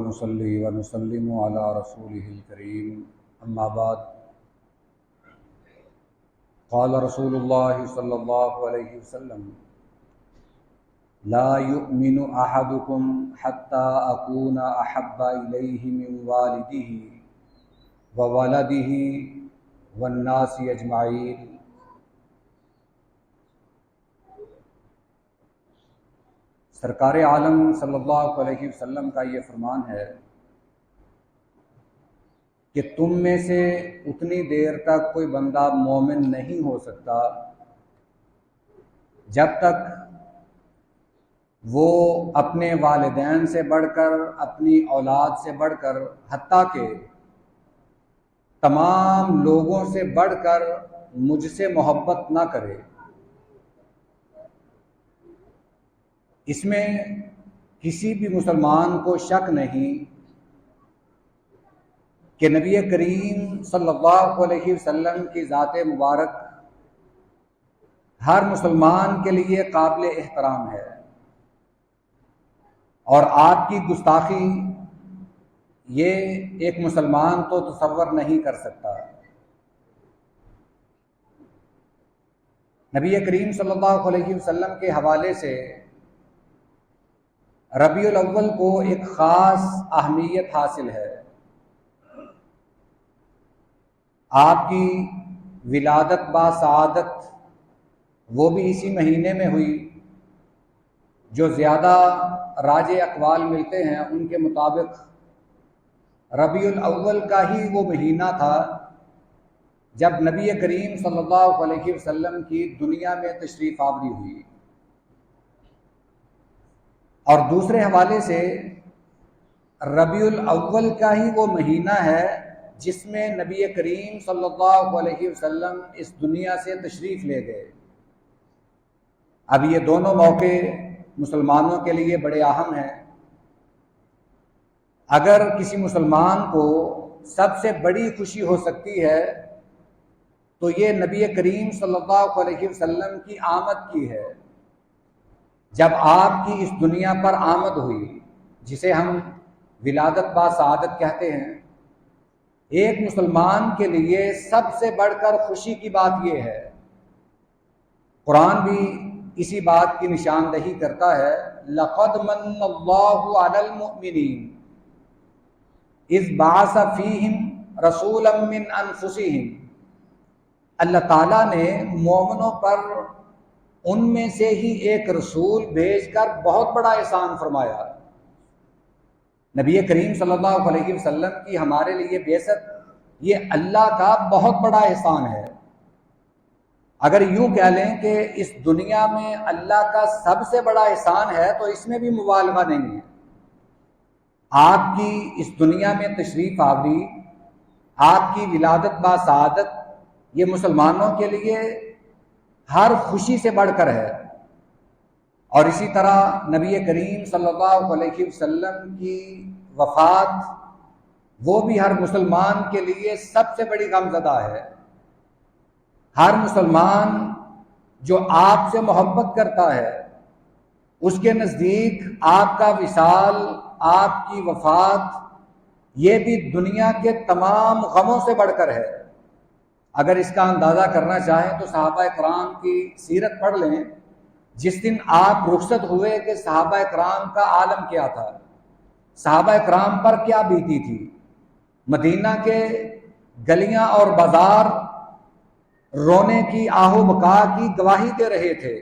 ونصلي ونسلم على رسوله الكريم أما بعد قال رسول الله صلى الله عليه وسلم لا يؤمن أحدكم حتى أكون أحب إليه من والده وولده والناس أجمعين۔ سرکار عالم صلی اللہ علیہ وسلم کا یہ فرمان ہے کہ تم میں سے اتنی دیر تک کوئی بندہ مومن نہیں ہو سکتا جب تک وہ اپنے والدین سے بڑھ کر، اپنی اولاد سے بڑھ کر، حتیٰ کہ تمام لوگوں سے بڑھ کر مجھ سے محبت نہ کرے۔ اس میں کسی بھی مسلمان کو شک نہیں کہ نبی کریم صلی اللہ علیہ وسلم کی ذات مبارک ہر مسلمان کے لیے قابل احترام ہے، اور آپ کی گستاخی یہ ایک مسلمان تو تصور نہیں کر سکتا۔ نبی کریم صلی اللہ علیہ وسلم کے حوالے سے ربیع الاول کو ایک خاص اہمیت حاصل ہے۔ آپ کی ولادت با سعادت وہ بھی اسی مہینے میں ہوئی۔ جو زیادہ راج اقوال ملتے ہیں ان کے مطابق ربیع الاول کا ہی وہ مہینہ تھا جب نبی کریم صلی اللہ علیہ وسلم کی دنیا میں تشریف آوری ہوئی، اور دوسرے حوالے سے ربیع الاول کا ہی وہ مہینہ ہے جس میں نبی کریم صلی اللہ علیہ وسلم اس دنیا سے تشریف لے گئے۔ اب یہ دونوں موقع مسلمانوں کے لیے بڑے اہم ہیں۔ اگر کسی مسلمان کو سب سے بڑی خوشی ہو سکتی ہے تو یہ نبی کریم صلی اللہ علیہ وسلم کی آمد کی ہے۔ جب آپ کی اس دنیا پر آمد ہوئی، جسے ہم ولادت با سعادت کہتے ہیں، ایک مسلمان کے لیے سب سے بڑھ کر خوشی کی بات یہ ہے۔ قرآن بھی اسی بات کی نشاندہی کرتا ہے، لَقَدْ مَنَّ اللَّهُ عَلَى الْمُؤْمِنِينَ إِذْ بَعَثَ فِيهِمْ رَسُولًا مِّنْ أَنفُسِهِمْ۔ اللہ تعالیٰ نے مومنوں پر ان میں سے ہی ایک رسول بھیج کر بہت بڑا احسان فرمایا۔ نبی کریم صلی اللہ علیہ وسلم کی ہمارے لیے بعثت یہ اللہ کا بہت بڑا احسان ہے۔ اگر یوں کہہ لیں کہ اس دنیا میں اللہ کا سب سے بڑا احسان ہے تو اس میں بھی مبالغہ نہیں ہے۔ آپ کی اس دنیا میں تشریف آوری، آپ کی ولادت با سعادت یہ مسلمانوں کے لیے ہر خوشی سے بڑھ کر ہے، اور اسی طرح نبی کریم صلی اللہ علیہ وسلم کی وفات وہ بھی ہر مسلمان کے لیے سب سے بڑی غمزدہ ہے۔ ہر مسلمان جو آپ سے محبت کرتا ہے اس کے نزدیک آپ کا وصال، آپ کی وفات یہ بھی دنیا کے تمام غموں سے بڑھ کر ہے۔ اگر اس کا اندازہ کرنا چاہیں تو صحابہ کرام کی سیرت پڑھ لیں۔ جس دن آپ رخصت ہوئے کہ صحابہ کرام کا عالم کیا تھا، صحابہ کرام پر کیا بیتی تھی۔ مدینہ کے گلیاں اور بازار رونے کی، آہ و بکا کی گواہی دے رہے تھے۔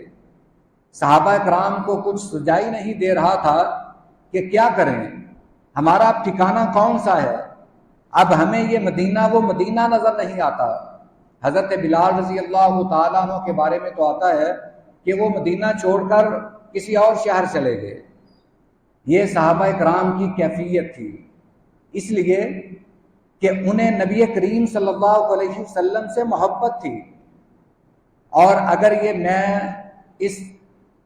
صحابہ کرام کو کچھ سجائی نہیں دے رہا تھا کہ کیا کریں، ہمارا ٹھکانہ کون سا ہے، اب ہمیں یہ مدینہ وہ مدینہ نظر نہیں آتا۔ حضرت بلال رضی اللہ تعالیٰ عنہ کے بارے میں تو آتا ہے کہ وہ مدینہ چھوڑ کر کسی اور شہر چلے گئے۔ یہ صحابہ کرام کی کیفیت تھی، اس لیے کہ انہیں نبی کریم صلی اللہ علیہ وسلم سے محبت تھی۔ اور اگر یہ میں اس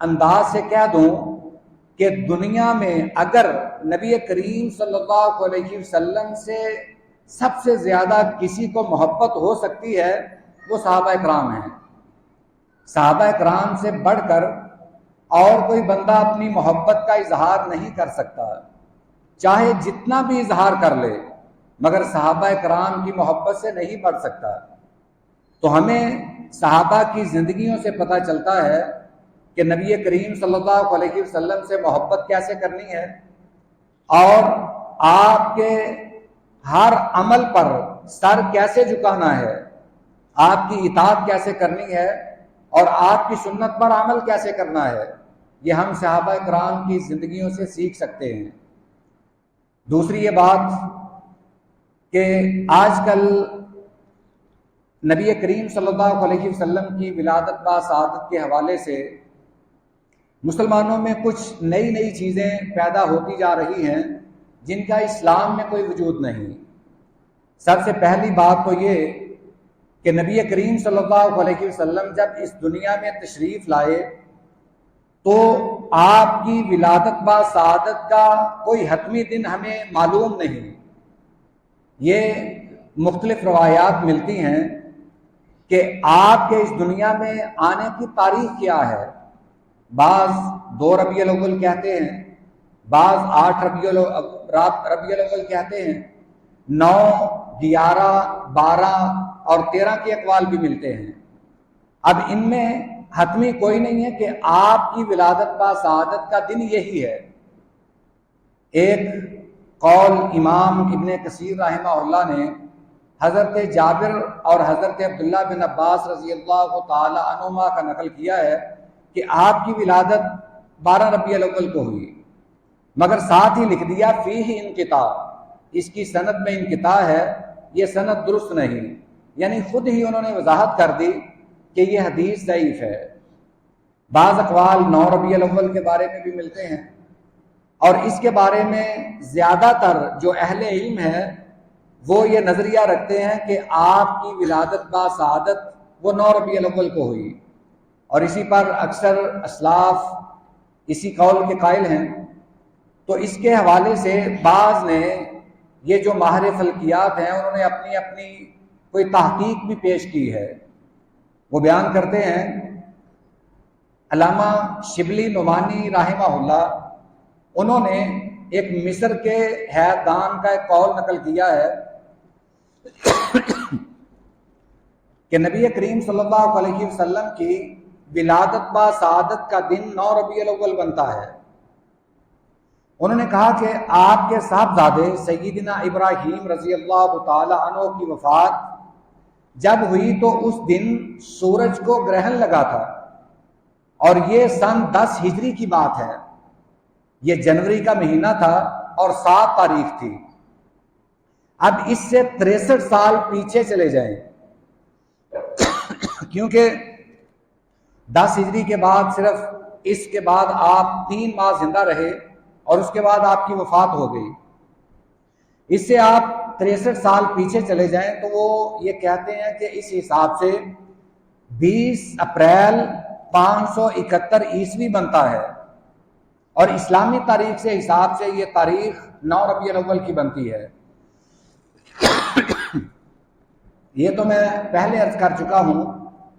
انداز سے کہہ دوں کہ دنیا میں اگر نبی کریم صلی اللہ علیہ وسلم سے سب سے زیادہ کسی کو محبت ہو سکتی ہے وہ صحابہ کرام ہیں۔ صحابہ کرام سے بڑھ کر اور کوئی بندہ اپنی محبت کا اظہار نہیں کر سکتا۔ چاہے جتنا بھی اظہار کر لے مگر صحابہ کرام کی محبت سے نہیں بڑھ سکتا۔ تو ہمیں صحابہ کی زندگیوں سے پتہ چلتا ہے کہ نبی کریم صلی اللہ علیہ وسلم سے محبت کیسے کرنی ہے، اور آپ کے ہر عمل پر سر کیسے جھکانا ہے، آپ کی اطاعت کیسے کرنی ہے، اور آپ کی سنت پر عمل کیسے کرنا ہے۔ یہ ہم صحابہ کرام کی زندگیوں سے سیکھ سکتے ہیں۔ دوسری یہ بات کہ آج کل نبی کریم صلی اللہ علیہ وسلم کی ولادت با سعادت کے حوالے سے مسلمانوں میں کچھ نئی چیزیں پیدا ہوتی جا رہی ہیں جن کا اسلام میں کوئی وجود نہیں۔ سب سے پہلی بات تو یہ کہ نبی کریم صلی اللہ علیہ وسلم جب اس دنیا میں تشریف لائے تو آپ کی ولادت با سعادت کا کوئی حتمی دن ہمیں معلوم نہیں۔ یہ مختلف روایات ملتی ہیں کہ آپ کے اس دنیا میں آنے کی تاریخ کیا ہے۔ بعض 2 ربیع الاول کہتے ہیں، بعض 8 ربیع الاول کہتے ہیں، 9، 11، 12 اور 13 کے اقوال بھی ملتے ہیں۔ اب ان میں حتمی کوئی نہیں ہے کہ آپ کی ولادت با سعادت کا دن یہی ہے۔ ایک قول امام ابن کثیر رحمہ اللہ نے حضرت جابر اور حضرت عبداللہ بن عباس رضی اللہ تعالی عنہما کا نقل کیا ہے کہ آپ کی ولادت 12 ربیع الاول کو ہوئی، مگر ساتھ ہی لکھ دیا فیہ انقطاع، اس کی سند میں انقطاع ہے، یہ سند درست نہیں، یعنی خود ہی انہوں نے وضاحت کر دی کہ یہ حدیث ضعیف ہے۔ بعض اقوال 9 ربیع الاول کے بارے میں بھی ملتے ہیں، اور اس کے بارے میں زیادہ تر جو اہل علم ہے وہ یہ نظریہ رکھتے ہیں کہ آپ کی ولادت با سعادت وہ 9 ربیع الاول کو ہوئی، اور اسی پر اکثر اسلاف اسی قول کے قائل ہیں۔ تو اس کے حوالے سے بعض نے یہ جو ماہر فلکیات ہیں انہوں نے اپنی اپنی کوئی تحقیق بھی پیش کی ہے۔ وہ بیان کرتے ہیں، علامہ شبلی نعمانی رحمہ اللہ، انہوں نے ایک مصر کے حیدان کا ایک قول نقل کیا ہے کہ نبی کریم صلی اللہ علیہ وسلم کی ولادت با سعادت کا دن 9 ربیع الاول بنتا ہے۔ انہوں نے کہا کہ آپ کے صاحبزادے سیدنا ابراہیم رضی اللہ تعالی عنہ کی وفات جب ہوئی تو اس دن سورج کو گرہن لگا تھا، اور یہ سن 10 ہجری کی بات ہے۔ یہ جنوری کا مہینہ تھا اور 7 تاریخ تھی۔ اب اس سے 63 سال پیچھے چلے جائیں، کیونکہ 10 ہجری کے بعد صرف اس کے بعد آپ 3 ماہ زندہ رہے اور اس کے بعد آپ کی وفات ہو گئی۔ اس سے آپ 63 سال پیچھے چلے جائیں تو وہ یہ کہتے ہیں کہ اس حساب سے 20 اپریل 571 عیسوی بنتا ہے، اور اسلامی تاریخ سے حساب سے یہ تاریخ 9 ربیع الاول کی بنتی ہے۔ یہ تو میں پہلے عرض کر چکا ہوں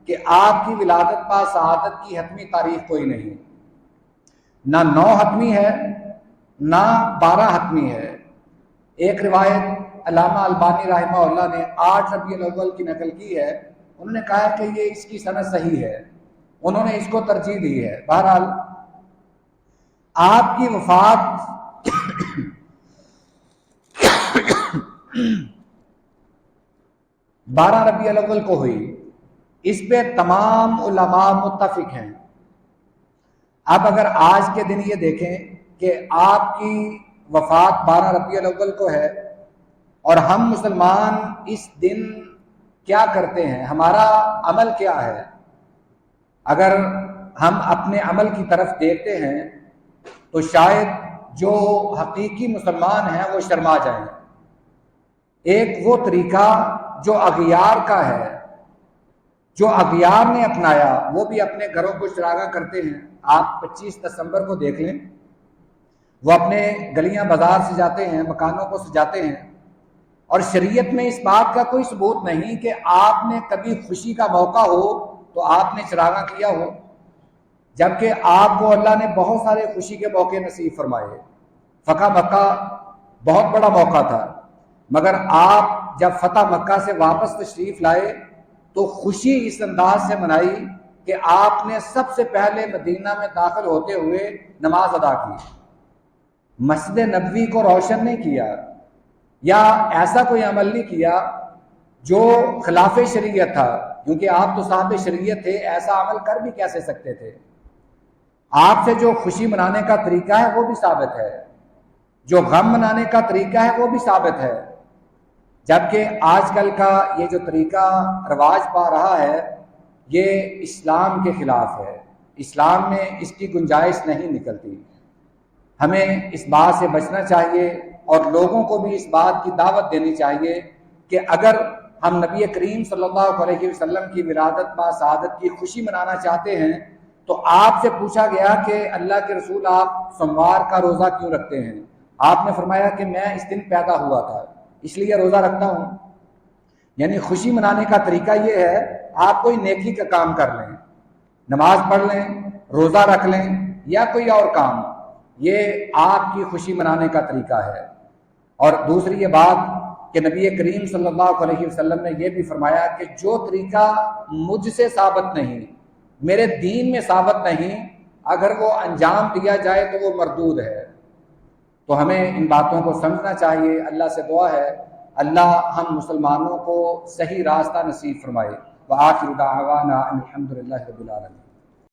کہ آپ کی ولادت با سعادت کی حتمی تاریخ کوئی نہیں، نہ 9 حتمی ہے نہ 12 حتمی ہے۔ ایک روایت علامہ البانی رحمہ اللہ نے 8 ربیع الاول کی نقل کی ہے، انہوں نے کہا کہ یہ اس کی سند صحیح ہے، انہوں نے اس کو ترجیح دی ہے۔ بہرحال آپ کی وفات 12 ربیع الاول کو ہوئی، اس پہ تمام علماء متفق ہیں۔ اب اگر آج کے دن یہ دیکھیں کہ آپ کی وفات 12 ربیع الاول کو ہے اور ہم مسلمان اس دن کیا کرتے ہیں، ہمارا عمل کیا ہے، اگر ہم اپنے عمل کی طرف دیکھتے ہیں تو شاید جو حقیقی مسلمان ہیں وہ شرما جائیں۔ ایک وہ طریقہ جو اغیار کا ہے، جو اغیار نے اپنایا، وہ بھی اپنے گھروں کو چراغاں کرتے ہیں۔ آپ 25 دسمبر کو دیکھ لیں، وہ اپنے گلیاں بازار سجاتے ہیں، مکانوں کو سجاتے ہیں، اور شریعت میں اس بات کا کوئی ثبوت نہیں کہ آپ نے کبھی خوشی کا موقع ہو تو آپ نے چراغاں کیا ہو، جبکہ آپ کو اللہ نے بہت سارے خوشی کے موقع نصیب فرمائے۔ فقہ مکہ بہت بڑا موقع تھا، مگر آپ جب فتح مکہ سے واپس تشریف لائے تو خوشی اس انداز سے منائی کہ آپ نے سب سے پہلے مدینہ میں داخل ہوتے ہوئے نماز ادا کی، مسجد نبوی کو روشن نہیں کیا یا ایسا کوئی عمل نہیں کیا جو خلاف شریعت تھا، کیونکہ آپ تو صاحب شریعت تھے، ایسا عمل کر بھی کیسے سکتے تھے۔ آپ سے جو خوشی منانے کا طریقہ ہے وہ بھی ثابت ہے، جو غم منانے کا طریقہ ہے وہ بھی ثابت ہے، جبکہ آج کل کا یہ جو طریقہ رواج پا رہا ہے یہ اسلام کے خلاف ہے، اسلام میں اس کی گنجائش نہیں نکلتی۔ ہمیں اس بات سے بچنا چاہیے اور لوگوں کو بھی اس بات کی دعوت دینی چاہیے کہ اگر ہم نبی کریم صلی اللہ علیہ وسلم کی ولادت با سعادت کی خوشی منانا چاہتے ہیں تو آپ سے پوچھا گیا کہ اللہ کے رسول آپ سوموار کا روزہ کیوں رکھتے ہیں؟ آپ نے فرمایا کہ میں اس دن پیدا ہوا تھا اس لیے روزہ رکھتا ہوں۔ یعنی خوشی منانے کا طریقہ یہ ہے، آپ کوئی نیکی کا کام کر لیں، نماز پڑھ لیں، روزہ رکھ لیں یا کوئی اور کام، یہ آپ کی خوشی منانے کا طریقہ ہے۔ اور دوسری یہ بات کہ نبی کریم صلی اللہ علیہ وسلم نے یہ بھی فرمایا کہ جو طریقہ مجھ سے ثابت نہیں، میرے دین میں ثابت نہیں، اگر وہ انجام دیا جائے تو وہ مردود ہے۔ تو ہمیں ان باتوں کو سمجھنا چاہیے۔ اللہ سے دعا ہے اللہ ہم مسلمانوں کو صحیح راستہ نصیب فرمائے۔ وآخر دعوانا ان الحمد للہ رب العالمین۔